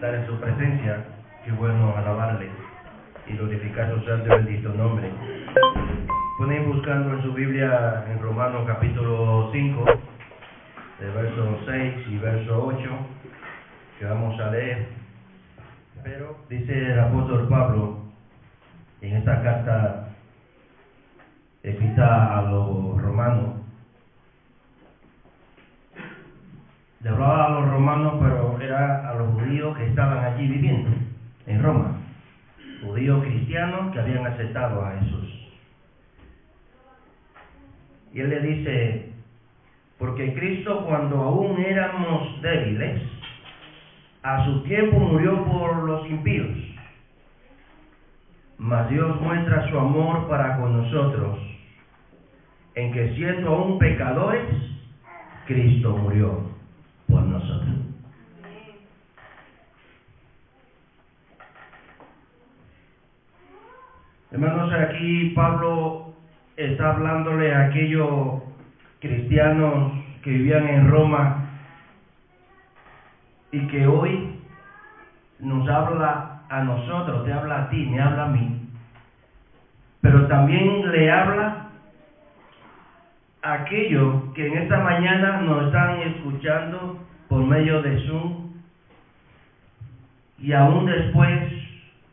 estar en su presencia. Qué bueno alabarle y glorificar su santo y bendito nombre. Pueden ir buscando en su Biblia en Romanos capítulo 5, de verso 6 y verso 8, que vamos a leer. Pero dice el apóstol Pablo en esta carta escrita a los romanos, le hablaba a los romanos, pero era a los judíos que estaban allí viviendo en Roma, judíos cristianos que habían aceptado a Jesús. Y él le dice: porque Cristo, cuando aún éramos débiles, a su tiempo murió por los impíos, mas Dios muestra su amor para con nosotros, en que siendo aún pecadores, Cristo murió por nosotros. Hermanos, aquí Pablo está hablándole a aquellos cristianos que vivían en Roma y que hoy nos habla a nosotros, te habla a ti, me habla a mí, pero también le habla a aquellos que en esta mañana nos están escuchando por medio de Zoom y aún después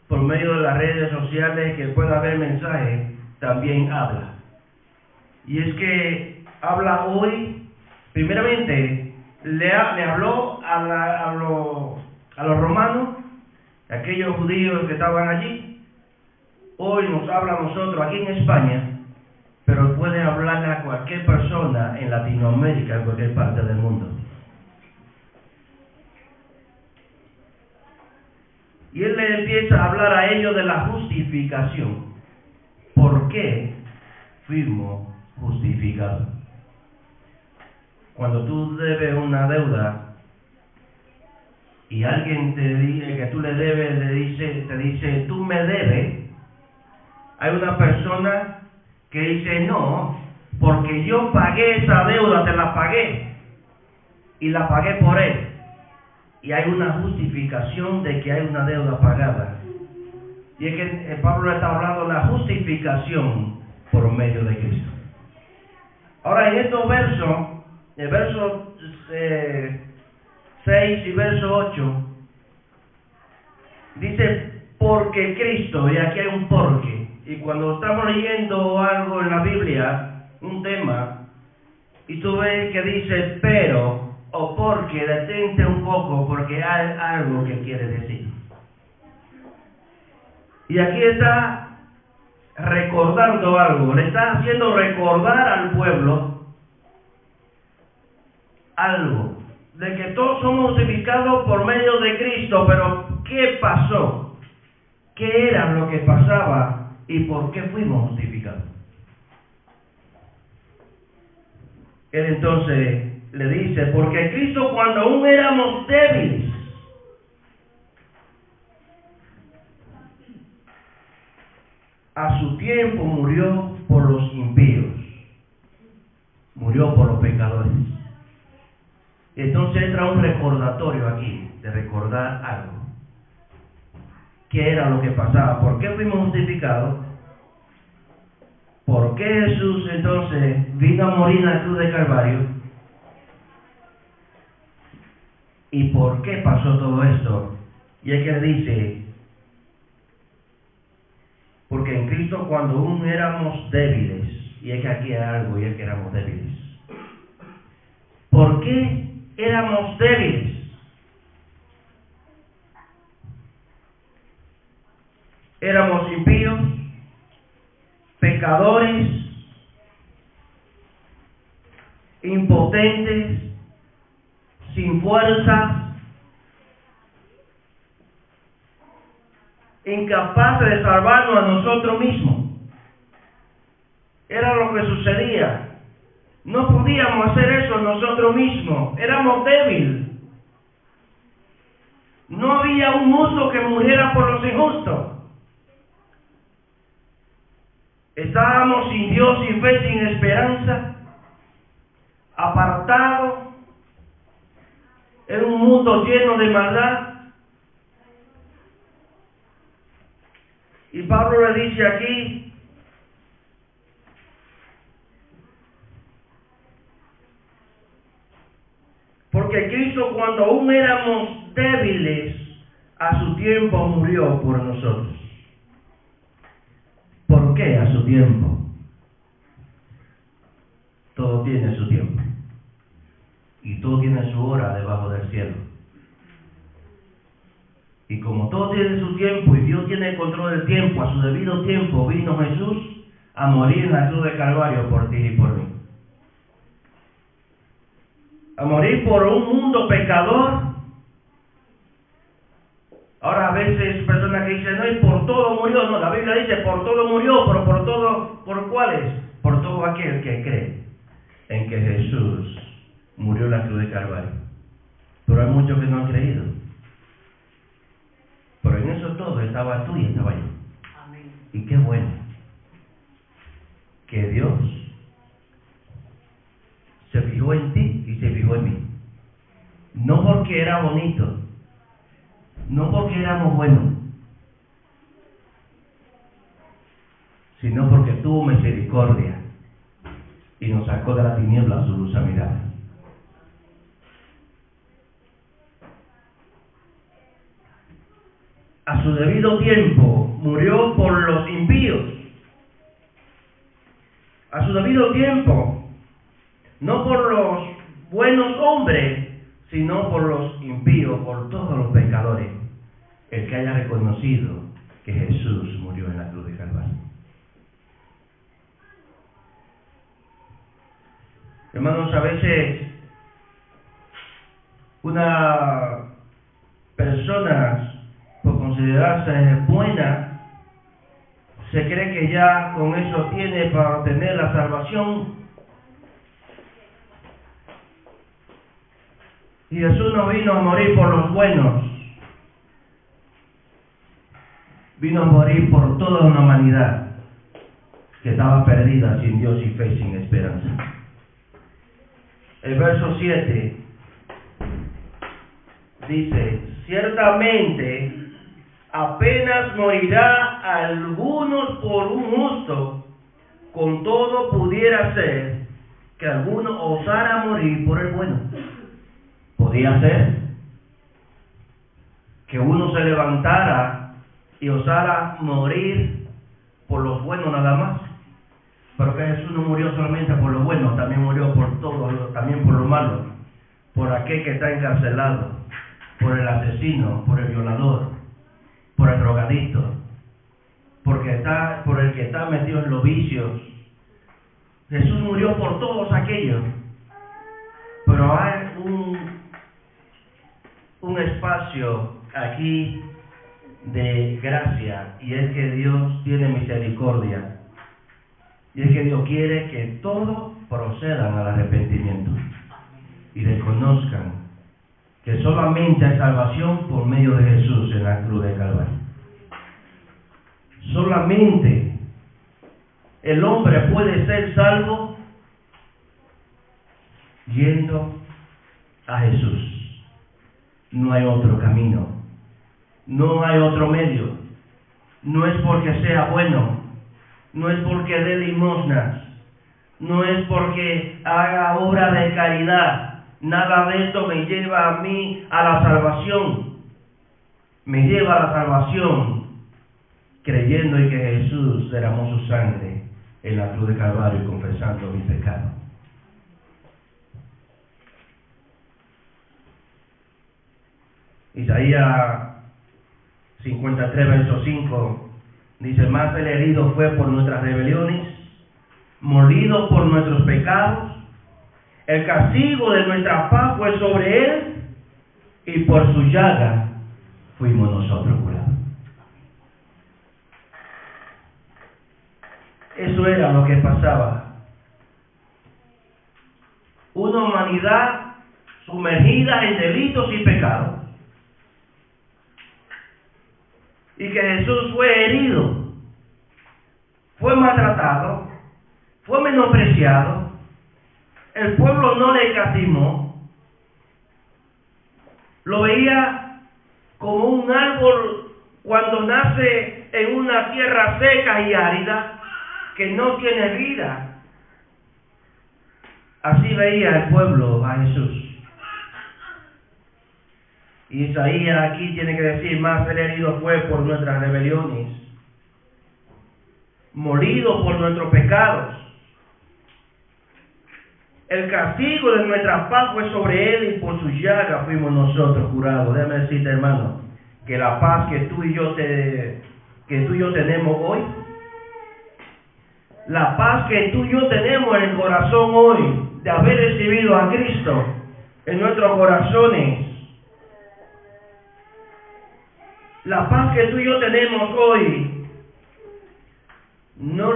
por medio de las redes sociales que pueda haber mensaje, también habla. Y es que habla hoy, primeramente, le habló a los romanos, aquellos judíos que estaban allí. Hoy nos habla a nosotros aquí en España, pero puede hablar a cualquier persona en Latinoamérica, en cualquier parte del mundo. Y él le empieza a hablar a ellos de la justificación. ¿Por qué fuimos justificados? Cuando tú debes una deuda y alguien te dice que tú le debes, te dice, tú me debes, hay una persona que dice, no, porque yo pagué esa deuda, te la pagué y la pagué por él. Y hay una justificación de que hay una deuda pagada. Y es que Pablo está hablando de la justificación por medio de Cristo. Ahora, en estos versos, el verso 6 y verso 8, dice, porque Cristo, y aquí hay un porque. Y cuando estamos leyendo algo en la Biblia, un tema, y tú ves que dice pero o porque, detente un poco, porque hay algo que quiere decir. Y aquí está recordando algo, le está haciendo recordar al pueblo algo, de que todos somos justificados por medio de Cristo, pero ¿qué pasó? ¿Qué era lo que pasaba y por qué fuimos justificados? Él entonces le dice, porque Cristo cuando aún éramos débiles, a su tiempo murió por los impíos, murió por los pecadores. Entonces entra un recordatorio aquí, de recordar algo. ¿Qué era lo que pasaba? ¿Por qué fuimos justificados? ¿Por qué Jesús entonces vino a morir en la cruz de Calvario? ¿Y por qué pasó todo esto? Y es que dice, porque en Cristo cuando aún éramos débiles, y es que aquí hay algo, y es que éramos débiles. ¿Por qué éramos débiles? Éramos impíos, pecadores, impotentes, sin fuerza, incapaces de salvarnos a nosotros mismos. Era lo que sucedía. No podíamos hacer eso nosotros mismos. Éramos débiles. No había un justo que muriera por los injustos. Estábamos sin Dios, sin fe, sin esperanza, apartados en un mundo lleno de maldad, Y Pablo le dice aquí, porque Cristo, cuando aún éramos débiles, a su tiempo murió por nosotros. ¿Por qué a su tiempo? Todo tiene su tiempo. Y todo tiene su hora debajo del cielo. Y como todo tiene su tiempo y Dios tiene el control del tiempo, a su debido tiempo vino Jesús a morir en la cruz de Calvario por ti y por mí. A morir por un mundo pecador. Ahora a veces personas que dicen, no, y por todo murió. No, la Biblia dice, por todo murió, pero por todo, ¿por cuáles? Por todo aquel que cree en que Jesús murió en la cruz de Calvario. Pero hay muchos que no han creído. Pero en eso todo estaba tú y estaba yo. Amén. Y qué bueno que Dios se fijó en ti y se fijó en mí. No porque era bonito, no porque éramos buenos, sino porque tuvo misericordia y nos sacó de la tiniebla a su luz admirable. A su debido tiempo murió por los impíos. A su debido tiempo, no por los buenos hombres, sino por los impíos, por todos los pecadores. El que haya reconocido que Jesús murió en la cruz de Calvario. Hermanos, a veces una persona, por considerarse buena, se cree que ya con eso tiene para obtener la salvación. Y Jesús no vino a morir por los buenos, vino a morir por toda una humanidad que estaba perdida sin Dios y fe, sin esperanza. El verso 7 dice, ciertamente apenas morirá algunos por un justo, con todo pudiera ser que alguno osara morir por el bueno. Podía ser que uno se levantara y osara morir por los buenos nada más, pero que Jesús no murió solamente por lo bueno, también murió por todo, también por lo malo, por aquel que está encarcelado, por el asesino, por el violador, por el drogadicto, por el que está metido en los vicios. Jesús murió por todos aquellos, pero hay un espacio aquí de gracia, y es que Dios tiene misericordia, y es que Dios quiere que todos procedan al arrepentimiento y reconozcan que solamente hay salvación por medio de Jesús en la cruz de Calvario. Solamente el hombre puede ser salvo yendo a Jesús. No hay otro camino, no hay otro medio. No es porque sea bueno, no es porque dé limosnas, no es porque haga obra de caridad. Nada de esto me lleva a mí a la salvación. Me lleva a la salvación creyendo en que Jesús derramó su sangre en la cruz de Calvario y confesando mi pecado. Isaías 53, verso 5, dice, mas el herido fue por nuestras rebeliones, molido por nuestros pecados, el castigo de nuestra paz fue sobre él, y por su llaga fuimos nosotros curados. Eso era lo que pasaba. Una humanidad sumergida en delitos y pecados. Y que Jesús fue herido, fue maltratado, fue menospreciado, el pueblo no le castigó, lo veía como un árbol cuando nace en una tierra seca y árida que no tiene vida. Así veía el pueblo a Jesús. Y Isaías aquí tiene que decir, más el herido fue por nuestras rebeliones, molido por nuestros pecados. El castigo de nuestra paz fue sobre él y por su llaga fuimos nosotros curados. Déjame decirte, hermano, que la paz que tú y yo tenemos hoy, la paz que tú y yo tenemos en el corazón hoy, de haber recibido a Cristo en nuestros corazones, la paz que tú y yo tenemos hoy, nos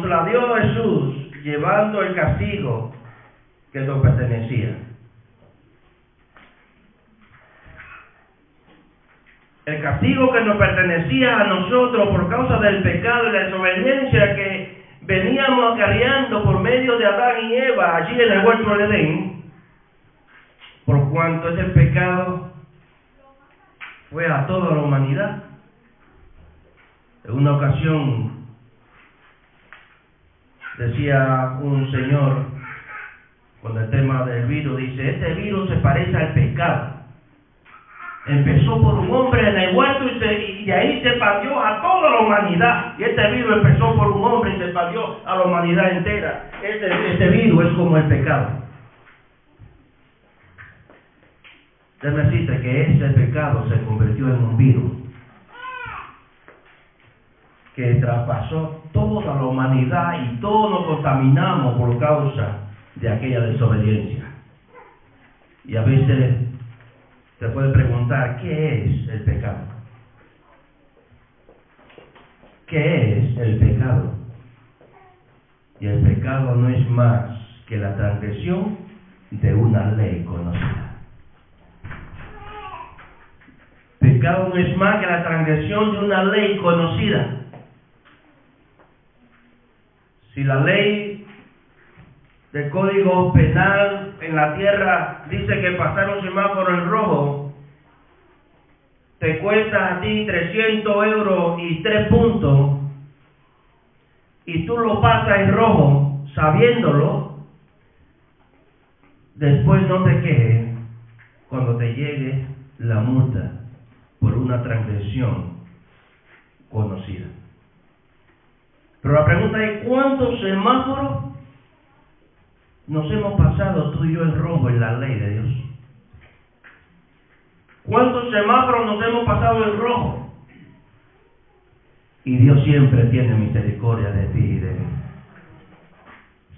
la dio Jesús llevando el castigo que nos pertenecía. El castigo que nos pertenecía a nosotros por causa del pecado y la desobediencia que veníamos acarreando por medio de Adán y Eva allí en el huerto del Edén, por cuanto ese pecado fue a toda la humanidad. En una ocasión decía un señor con el tema del virus, dice, este virus se parece al pecado. Empezó por un hombre en el huerto y de ahí se expandió a toda la humanidad. Y este virus empezó por un hombre y se expandió a la humanidad entera. Este virus es como el pecado. Déjame decirte que ese pecado se convirtió en un virus que traspasó toda la humanidad y todos nos contaminamos por causa de aquella desobediencia. Y a veces se puede preguntar, ¿qué es el pecado? ¿Qué es el pecado? Y el pecado no es más que la transgresión de una ley conocida. Pecado no es más que la transgresión de una ley conocida. Si la ley del Código Penal en la tierra dice que pasar un semáforo en rojo te cuesta a ti 300 euros y 3 puntos, y tú lo pasas en rojo sabiéndolo, después no te quejes cuando te llegue la multa por una transgresión conocida. Pero la pregunta es, ¿cuántos semáforos nos hemos pasado tú y yo en rojo en la ley de Dios? ¿Cuántos semáforos nos hemos pasado en rojo? Y Dios siempre tiene misericordia de ti y de mí.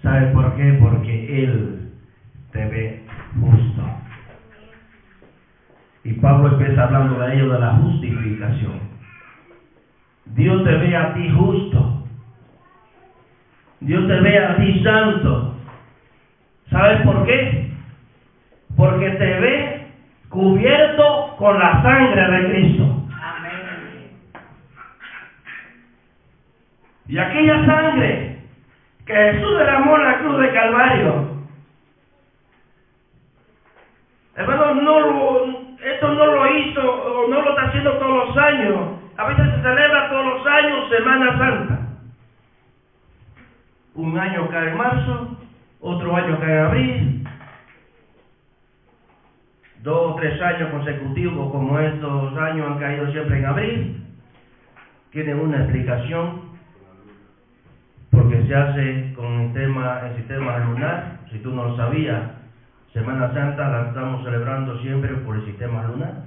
¿Sabes por qué? Porque Él te ve justo. Y Pablo empieza hablando de ello, de la justificación. Dios te ve a ti justo. Dios te ve a ti santo. ¿Sabes por qué? Porque te ve cubierto con la sangre de Cristo. Amén. Y aquella sangre que Jesús derramó en la cruz de Calvario, hermano, esto no lo hizo o no lo está haciendo todos los años. A veces se celebra todos los años Semana Santa. Un año cae en marzo, otro año cae en abril, 2 o 3 años consecutivos como estos años han caído siempre en abril. Tienen una explicación, porque se hace con el sistema lunar. Si tú no lo sabías, Semana Santa la estamos celebrando siempre por el sistema lunar,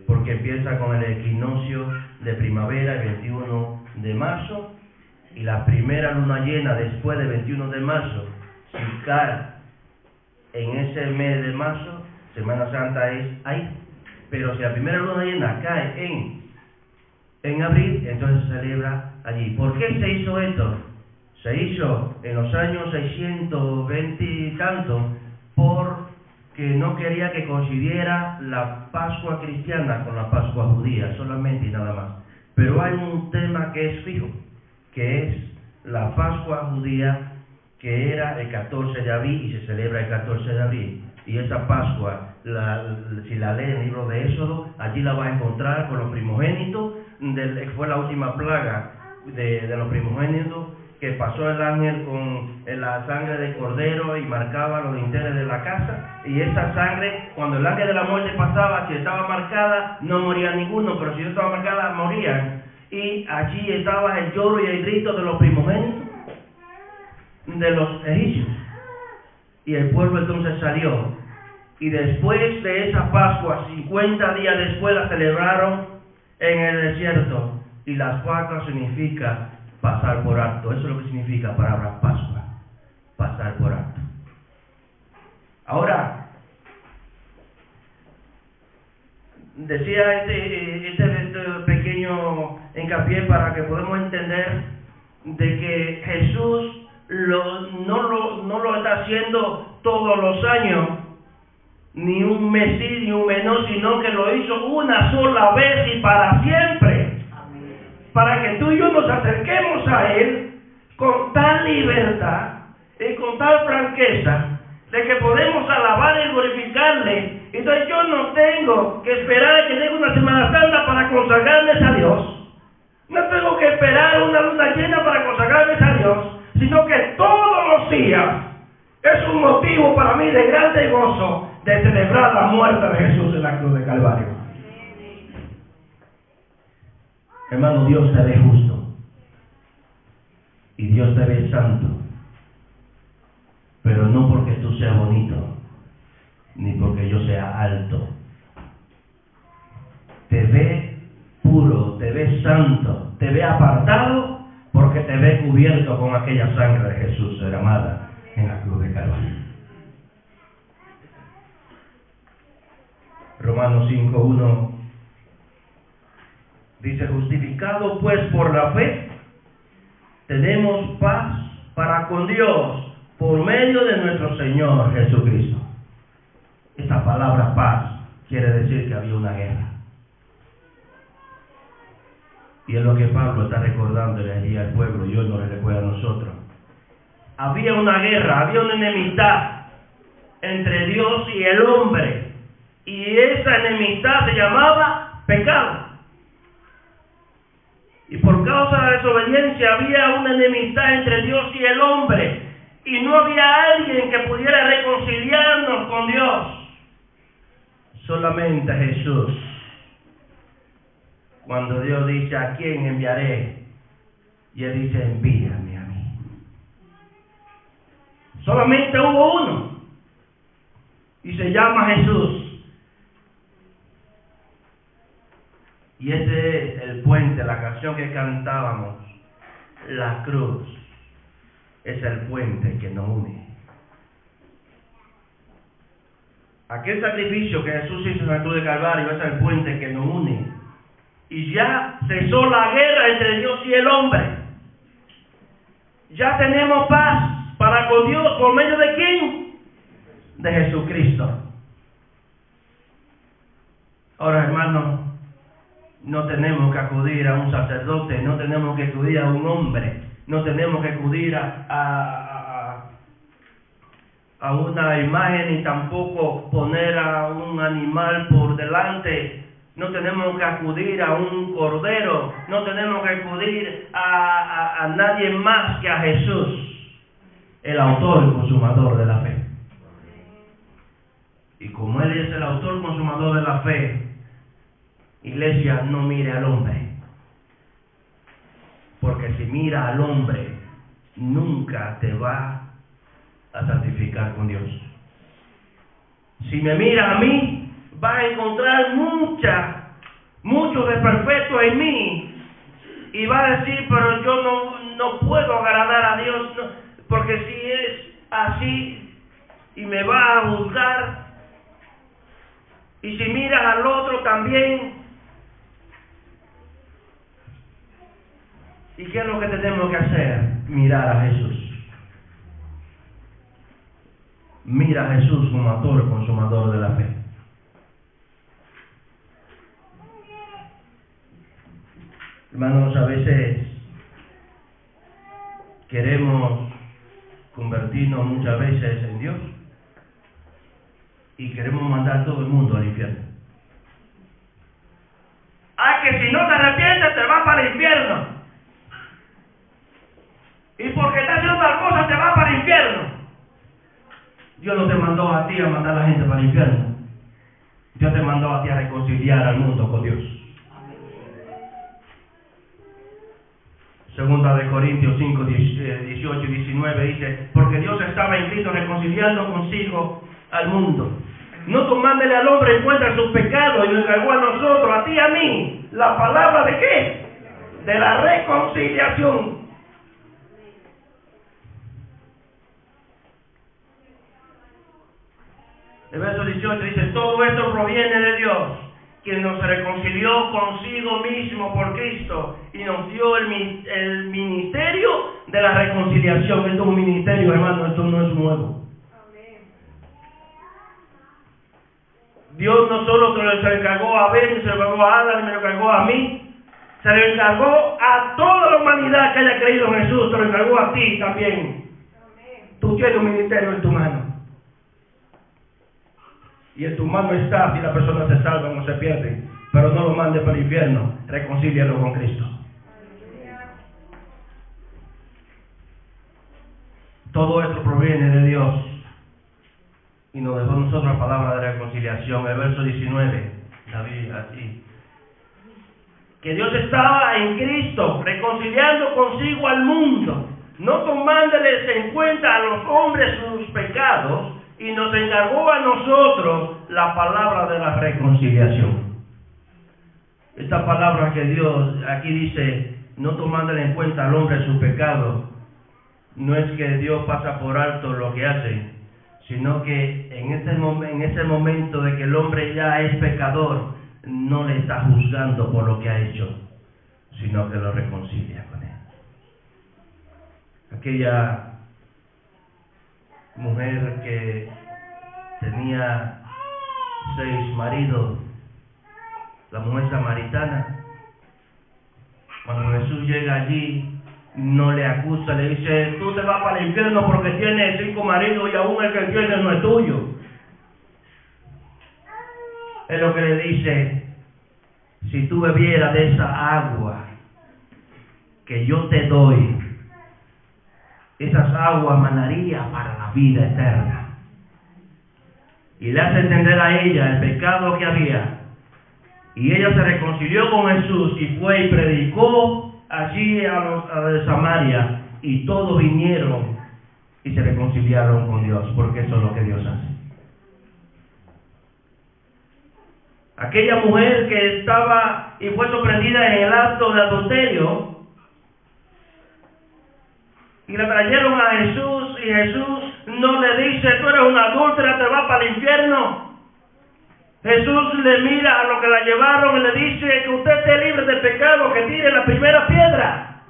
porque empieza con el equinoccio de primavera el 21 de marzo, y la primera luna llena después del 21 de marzo, si cae en ese mes de marzo, Semana Santa es ahí. Pero si la primera luna llena cae en abril, entonces se celebra allí. ¿Por qué se hizo esto? Se hizo en los años 620 y tanto porque no quería que coincidiera la Pascua cristiana con la Pascua judía, solamente y nada más. Pero hay un tema que es fijo, que es la Pascua judía, que era el 14 de abril y se celebra el 14 de abril. Y esa Pascua, si la lee en el libro de Éxodo, allí la va a encontrar con los primogénitos, fue la última plaga de los primogénitos, que pasó el ángel con la sangre del cordero y marcaba los dinteles de la casa, y esa sangre, cuando el ángel de la muerte pasaba, si estaba marcada, no moría ninguno, pero si no estaba marcada, morían. Y allí estaba el lloro y el grito de los primogénitos de los egipcios. Y el pueblo entonces salió, y después de esa Pascua, 50 días después, la celebraron en el desierto. Y las Pascuas significa pasar por alto. Eso es lo que significa la palabra Pascua, pasar por alto. Ahora, decía este pequeño hincapié para que podamos entender de que Jesús no lo está haciendo todos los años, ni un mes sí, ni un mes no, sino que lo hizo una sola vez y para siempre. Para que tú y yo nos acerquemos a Él con tal libertad y con tal franqueza de que podemos alabar y glorificarle. Entonces yo no tengo que esperar a que llegue una Semana Santa para consagrarme a Dios. No tengo que esperar una luna llena para consagrarme a Dios, sino que todos los días es un motivo para mí de grande gozo de celebrar la muerte de Jesús en la cruz de Calvario. Hermano, Dios te ve justo y Dios te ve santo, pero no porque tú seas bonito, ni porque yo sea alto. Te ve puro, te ve santo, te ve apartado, porque te ve cubierto con aquella sangre de Jesús derramada en la cruz de Calvario. Romanos 5:1 dice: justificado pues por la fe, tenemos paz para con Dios por medio de nuestro Señor Jesucristo. Esta palabra paz quiere decir que había una guerra. Y es lo que Pablo está recordándole allí al pueblo, y hoy nos le recuerda a nosotros. Había una guerra, había una enemistad entre Dios y el hombre, y esa enemistad se llamaba pecado. Y por causa de la desobediencia había una enemistad entre Dios y el hombre, y no había alguien que pudiera reconciliarnos con Dios. Solamente Jesús. Cuando Dios dice: ¿a quién enviaré? Y Él dice: envíame a mí. Solamente hubo uno, y se llama Jesús. Y este es el puente, la canción que cantábamos, la cruz, es el puente que nos une. Aquel sacrificio que Jesús hizo en la cruz de Calvario es el puente que nos une. Y ya cesó la guerra entre Dios y el hombre. Ya tenemos paz para con Dios por medio de ¿quién? De Jesucristo. Ahora, hermanos, no tenemos que acudir a un sacerdote, no tenemos que acudir a un hombre, no tenemos que acudir a una imagen, ni tampoco poner a un animal por delante. No tenemos que acudir a un cordero, no tenemos que acudir a nadie más que a Jesús, el autor y consumador de la fe. Y como Él es el autor y consumador de la fe, iglesia, no mire al hombre, porque si mira al hombre, nunca te va a santificar con Dios. Si me mira a mí, va a encontrar mucho desperfecto en mí, y va a decir: pero yo no puedo agradar a Dios, no, porque si es así, y me va a juzgar. Y si miras al otro también. ¿Y qué es lo que tenemos que hacer? Mirar a Jesús. Mira a Jesús como autor y consumador de la fe. Hermanos, a veces queremos convertirnos muchas veces en Dios y queremos mandar a todo el mundo al infierno. que si no te arrepientes te vas para el infierno. Y porque estás haciendo tal cosa te vas para el infierno. Dios no te mandó a ti a mandar a la gente para el infierno. Dios te mandó a ti a reconciliar al mundo con Dios. Segunda de Corintios 5, 18 y 19 dice: porque Dios estaba en Cristo reconciliando consigo al mundo, no tomándole al hombre en cuenta sus pecados, y nos encargó a nosotros, a ti y a mí, la palabra de ¿qué? De la reconciliación. El verso 18 dice: todo esto proviene de Dios, quien nos reconcilió consigo mismo por Cristo y nos dio el ministerio de la reconciliación. Esto es un ministerio, hermano, esto no es nuevo. Dios no solo se lo encargó a Abel, se lo encargó a Adán, me lo encargó a mí, se lo encargó a toda la humanidad que haya creído en Jesús, se lo encargó a ti también. Tú tienes un ministerio en tu mano. Y en tu mano está si la persona se salva o no se pierde. Pero no lo mande para el infierno, reconcílialo con Cristo. Todo esto proviene de Dios y nos dejó a nosotros la palabra de reconciliación. El verso 19, David, así: que Dios estaba en Cristo reconciliando consigo al mundo, no tomándoles en cuenta a los hombres sus pecados, y nos encargó a nosotros la palabra de la reconciliación. Esta palabra que Dios aquí dice, no tomándole en cuenta al hombre su pecado, no es que Dios pasa por alto lo que hace, sino que en ese momento de que el hombre ya es pecador, no le está juzgando por lo que ha hecho, sino que lo reconcilia con él. Aquella mujer que tenía 6 maridos, la mujer samaritana, cuando Jesús llega allí, no le acusa, le dice: tú te vas para el infierno porque tienes 5 maridos y aún el que tienes no es tuyo. Es lo que le dice: si tú bebieras de esa agua que yo te doy, esas aguas manaría para la vida eterna. Y le hace entender a ella el pecado que había. Y ella se reconcilió con Jesús y fue y predicó allí a los de Samaria. Y todos vinieron y se reconciliaron con Dios, porque eso es lo que Dios hace. Aquella mujer que estaba y fue sorprendida en el acto de adulterio, y la trajeron a Jesús, y Jesús no le dice: tú eres una adúltera, te vas para el infierno. Jesús le mira a lo que la llevaron y le dice: que usted esté libre de pecado, que tire la primera piedra.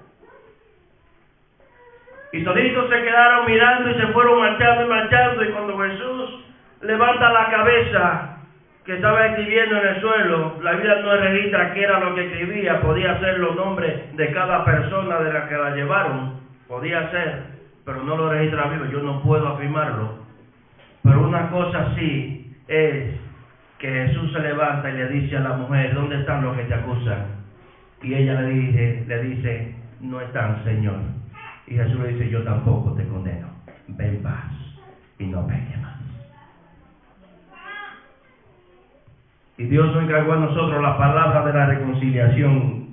Y toditos se quedaron mirando y se fueron marchando, y cuando Jesús levanta la cabeza, que estaba escribiendo en el suelo, la Biblia no registra qué era lo que escribía. Podía ser los nombres de cada persona de la que la llevaron. Podía ser, pero no lo registra la Biblia, yo no puedo afirmarlo. Pero una cosa sí es que Jesús se levanta y le dice a la mujer: ¿dónde están los que te acusan? Y ella le dice: no están, Señor. Y Jesús le dice: yo tampoco te condeno, ve en paz y no peques más. Y Dios nos encargó a nosotros la palabra de la reconciliación.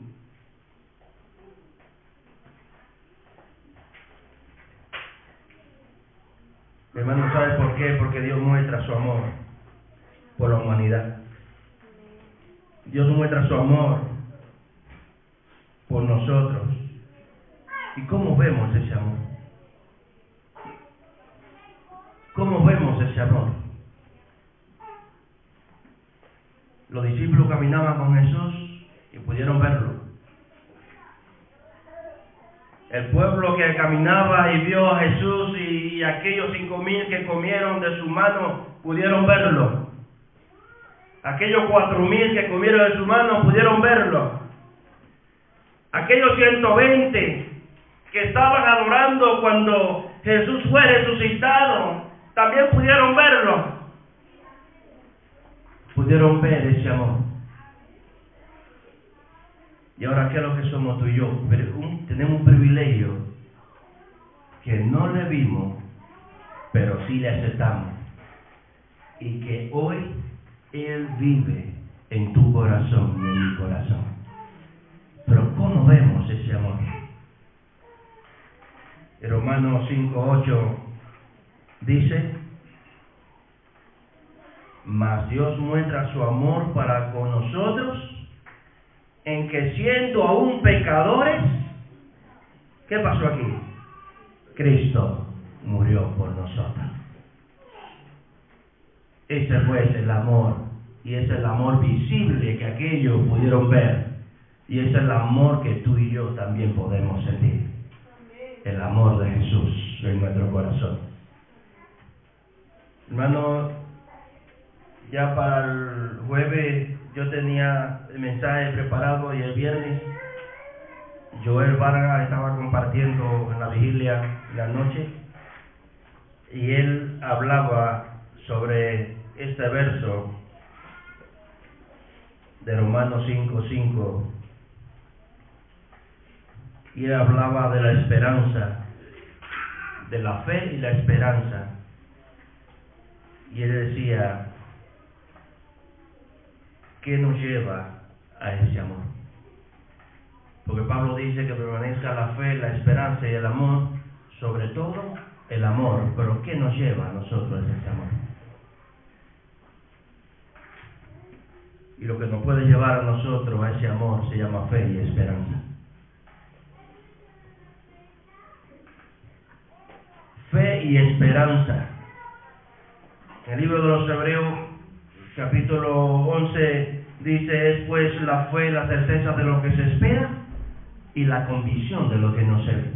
Hermano, ¿sabe por qué? Porque Dios muestra su amor por la humanidad. Dios muestra su amor por nosotros. ¿Y cómo vemos ese amor? ¿Cómo vemos ese amor? Los discípulos caminaban con Jesús y pudieron verlo. El pueblo que caminaba y vio a Jesús, y aquellos 5,000 que comieron de su mano pudieron verlo. Aquellos 4,000 que comieron de su mano pudieron verlo. Aquellos 120 que estaban adorando cuando Jesús fue resucitado también pudieron verlo. Pudieron ver ese amor. Y ahora, ¿qué es lo que somos tú y yo? Tenemos un privilegio que no le vimos, pero sí le aceptamos. Y que hoy Él vive en tu corazón y en mi corazón. Pero ¿cómo vemos ese amor? En Romanos 5:8 dice: mas Dios muestra su amor para con nosotros, en que siendo aún pecadores, ¿qué pasó aquí? Cristo murió por nosotros. Ese fue el amor, y ese es el amor visible que aquellos pudieron ver, y ese es el amor que tú y yo también podemos sentir. El amor de Jesús en nuestro corazón. Hermano, ya para el jueves yo tenía el mensaje preparado, y el viernes Joel Vargas estaba compartiendo en la vigilia de la noche, y él hablaba sobre este verso de Romanos 5:5, y él hablaba de la esperanza, de la fe y la esperanza, y él decía: ¿qué nos lleva a ese amor? Porque Pablo dice que permanezca la fe, la esperanza y el amor, sobre todo el amor. Pero ¿qué nos lleva a nosotros a ese amor? Y lo que nos puede llevar a nosotros a ese amor se llama fe y esperanza. Fe y esperanza. En el libro de los Hebreos, capítulo 11, dice: es pues la fe, la certeza de lo que se espera, y la convicción de lo que no se ve.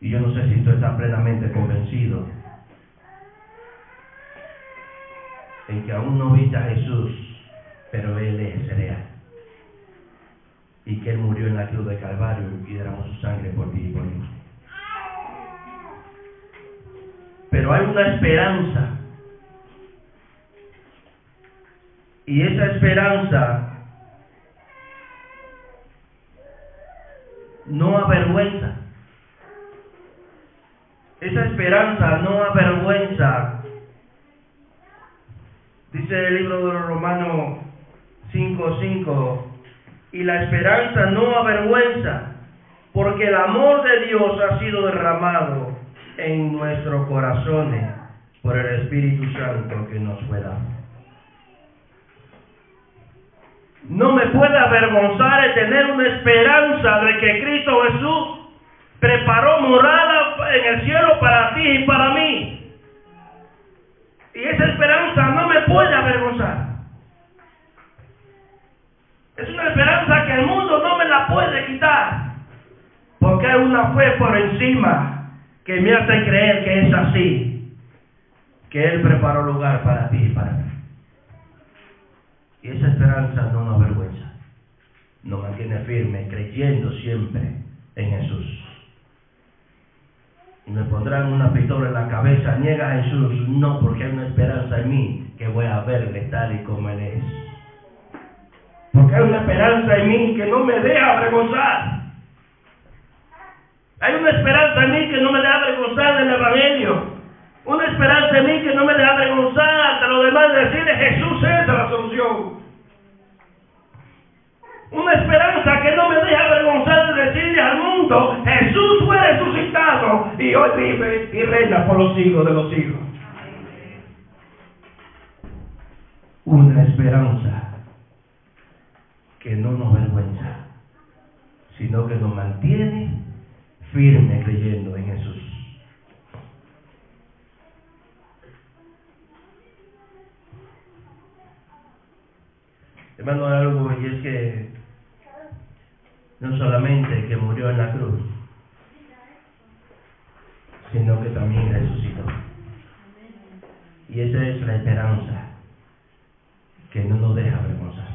Y yo no sé si tú estás plenamente convencido en que aún no viste a Jesús, pero Él es real, y que Él murió en la cruz de Calvario y derramó su sangre por ti y por mí. Pero hay una esperanza, y esa esperanza no avergüenza. Esa esperanza no avergüenza. Dice el libro de los Romanos 5:5: y la esperanza no avergüenza, porque el amor de Dios ha sido derramado en nuestros corazones por el Espíritu Santo que nos fue dado. No me puede avergonzar el tener una esperanza de que Cristo Jesús preparó morada en el cielo para ti y para mí. Y esa esperanza no me puede avergonzar. Es una esperanza que el mundo no me la puede quitar, porque hay una fe por encima que me hace creer que es así, que Él preparó lugar para ti y para mí. Y esa esperanza no nos avergüenza, nos mantiene firme, creyendo siempre en Jesús. Y me pondrán una pistola en la cabeza: niega a Jesús. No, porque hay una esperanza en mí que voy a verle tal y como Él es. Porque hay una esperanza en mí que no me deja avergonzar. Hay una esperanza en mí que no me deja avergonzar del Evangelio. Una esperanza en mí que no me deja avergonzar de lo demás, de decirle: Jesús es la solución. Una esperanza que no me deja avergonzar de decirle al mundo: Jesús fue resucitado y hoy vive y reina por los siglos de los siglos. Una esperanza que no nos avergüenza, sino que nos mantiene firme creyendo en Jesús. Hermano, algo, y es que no solamente que murió en la cruz, sino que también resucitó. Y esa es la esperanza que no nos deja avergonzar.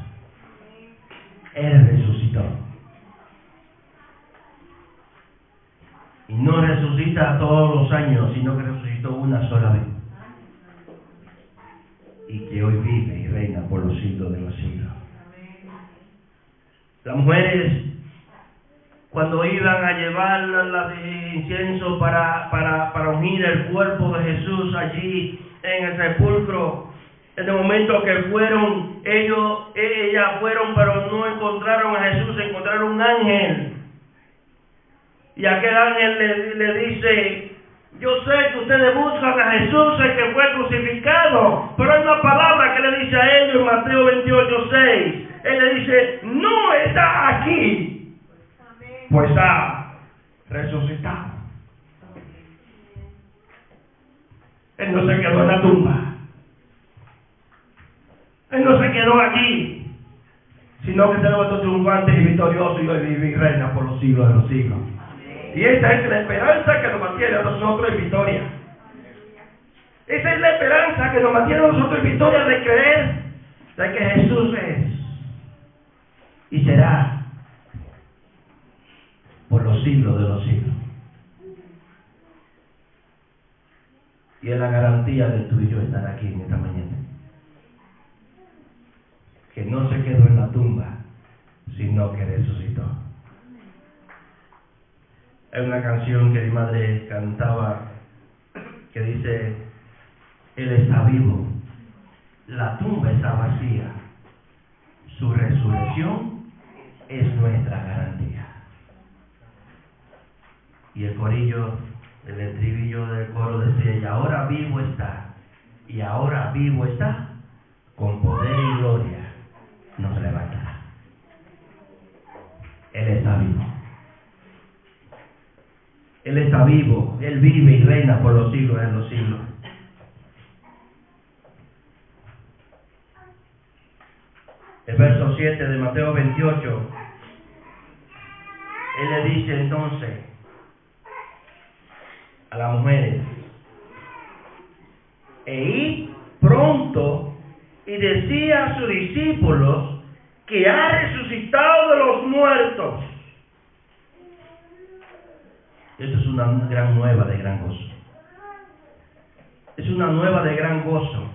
Él resucitó. Y no resucita todos los años, sino que resucitó una sola vez. Y que hoy vive y reina por los siglos de los siglos. Las mujeres, cuando iban a llevar el incienso para ungir el cuerpo de Jesús allí en el sepulcro, en el momento que fueron, ellas fueron, pero no encontraron a Jesús, encontraron un ángel. Y aquel ángel le dice: yo sé que ustedes buscan a Jesús, el que fue crucificado, pero hay una palabra que le dice a ellos en Mateo 28:6. Él le dice: no está aquí, pues está resucitado. Él no se quedó en la tumba. Él no se quedó allí, sino que se levantó triunfante y victorioso y hoy vive y reina por los siglos de los siglos. Y esa es la esperanza que nos mantiene a nosotros en victoria. Esa es la esperanza que nos mantiene a nosotros en victoria, de creer de que Jesús es y será por los siglos de los siglos. Y es la garantía de tú y yo estar aquí en esta mañana. Que no se quedó en la tumba, sino que resucitó. Hay una canción que mi madre cantaba que dice: Él está vivo, la tumba está vacía, su resurrección es nuestra garantía. Y el corillo, el estribillo del coro decía: y ahora vivo está, con poder y gloria nos levantará. Él está vivo. Él está vivo, Él vive y reina por los siglos de los siglos. El verso 7 de Mateo 28, Él le dice entonces a las mujeres: id pronto y decía a sus discípulos que ha resucitado de los muertos. Esto es una gran nueva de gran gozo. Es una nueva de gran gozo,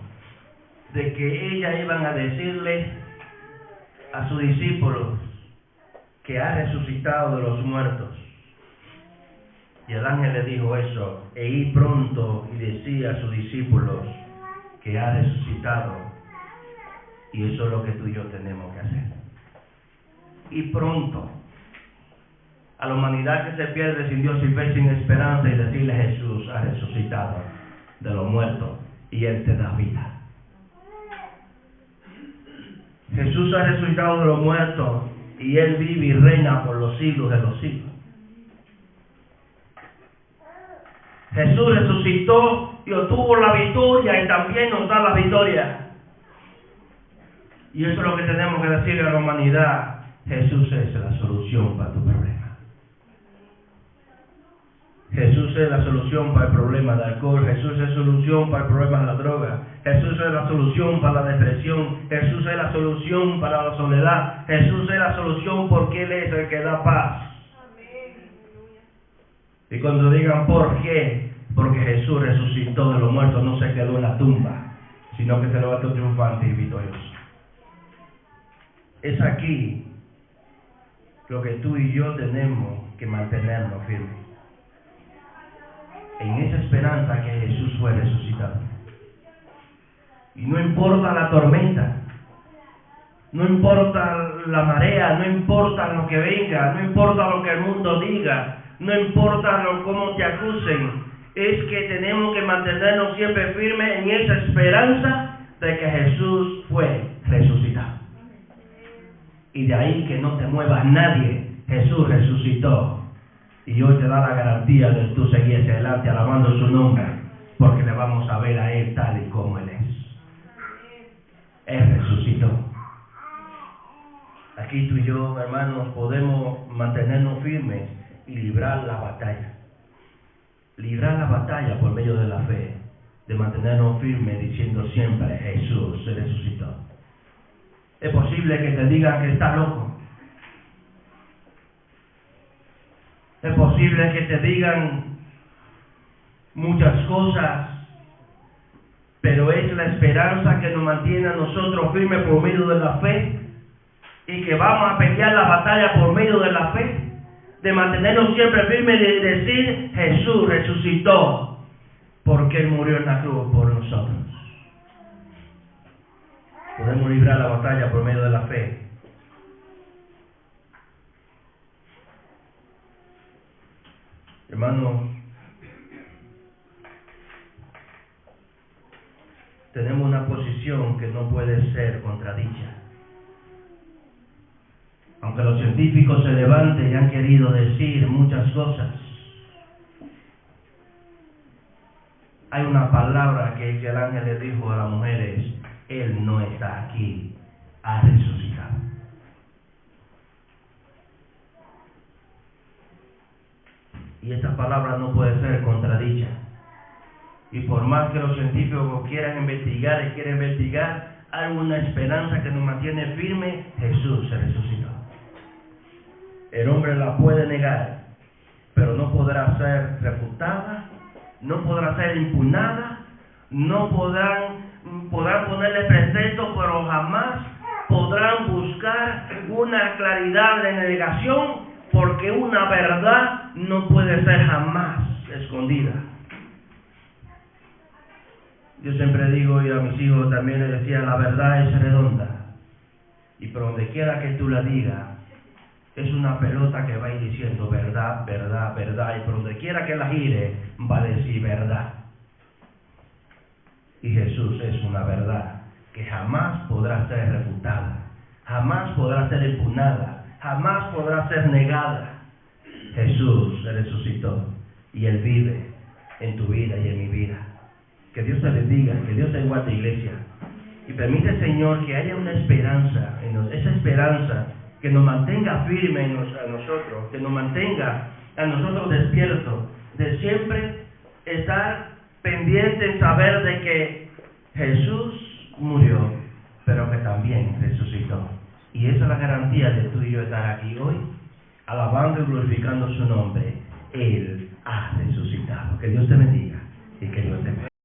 de que ellas iban a decirle a sus discípulos que ha resucitado de los muertos. Y el ángel le dijo eso: e id pronto y decía a sus discípulos que ha resucitado. Y eso es lo que tú y yo tenemos que hacer. Y pronto. A la humanidad que se pierde sin Dios y fe, sin esperanza, y decirle: Jesús ha resucitado de los muertos y Él te da vida. Jesús ha resucitado de los muertos y Él vive y reina por los siglos de los siglos. Jesús resucitó y obtuvo la victoria y también nos da la victoria. Y eso es lo que tenemos que decirle a la humanidad: Jesús es la solución para tu problema. Jesús es la solución para el problema del alcohol. Jesús es la solución para el problema de la droga. Jesús es la solución para la depresión. Jesús es la solución para la soledad. Jesús es la solución porque Él es el que da paz. Y cuando digan ¿por qué? Porque Jesús resucitó de los muertos, no se quedó en la tumba, sino que se levantó triunfante y victorioso. Es aquí lo que tú y yo tenemos que mantenernos firmes, en esa esperanza que Jesús fue resucitado. Y no importa la tormenta, no importa la marea, no importa lo que venga, no importa lo que el mundo diga, no importa cómo te acusen, es que tenemos que mantenernos siempre firmes en esa esperanza de que Jesús fue resucitado. Y de ahí que no te mueva nadie, Jesús resucitó. Y hoy te da la garantía de tú seguir hacia adelante alabando su nombre, porque le vamos a ver a Él tal y como Él es. Él resucitó. Aquí tú y yo, hermanos, podemos mantenernos firmes y librar la batalla. Librar la batalla por medio de la fe, de mantenernos firmes diciendo siempre: Jesús se resucitó. Es posible que te digan que estás loco. Es posible que te digan muchas cosas, pero es la esperanza que nos mantiene a nosotros firmes por medio de la fe, y que vamos a pelear la batalla por medio de la fe, de mantenernos siempre firmes, de decir: Jesús resucitó porque Él murió en la cruz por nosotros. Podemos librar la batalla por medio de la fe. Hermanos, tenemos una posición que no puede ser contradicha. Aunque los científicos se levanten y han querido decir muchas cosas, hay una palabra que el ángel le dijo a las mujeres: Él no está aquí, ha resucitado. Y esta palabra no puede ser contradicha. Y por más que los científicos quieran investigar, hay una esperanza que nos mantiene firme: Jesús se resucitó. El hombre la puede negar, pero no podrá ser refutada, no podrá ser impugnada, no podrán ponerle pretexto, pero jamás podrán buscar una claridad de negación, porque una verdad no puede ser jamás escondida. Yo siempre digo, y a mis hijos también les decía: la verdad es redonda, y por donde quiera que tú la digas, es una pelota que va a ir diciendo verdad, verdad, verdad, y por donde quiera que la gire, va a decir verdad. Y Jesús es una verdad que jamás podrá ser refutada, jamás podrá ser impugnada, jamás podrá ser negada. Jesús se resucitó y Él vive en tu vida y en mi vida. Que Dios te bendiga, que Dios te guarde, iglesia. Y permite, Señor, que haya una esperanza, esa esperanza que nos mantenga firme a nosotros, que nos mantenga a nosotros despiertos, de siempre estar pendiente en saber de que Jesús murió, pero que también resucitó. Y esa es la garantía de tú y yo estar aquí hoy, alabando y glorificando su nombre. Él ha resucitado. Que Dios te bendiga y que Dios te bendiga.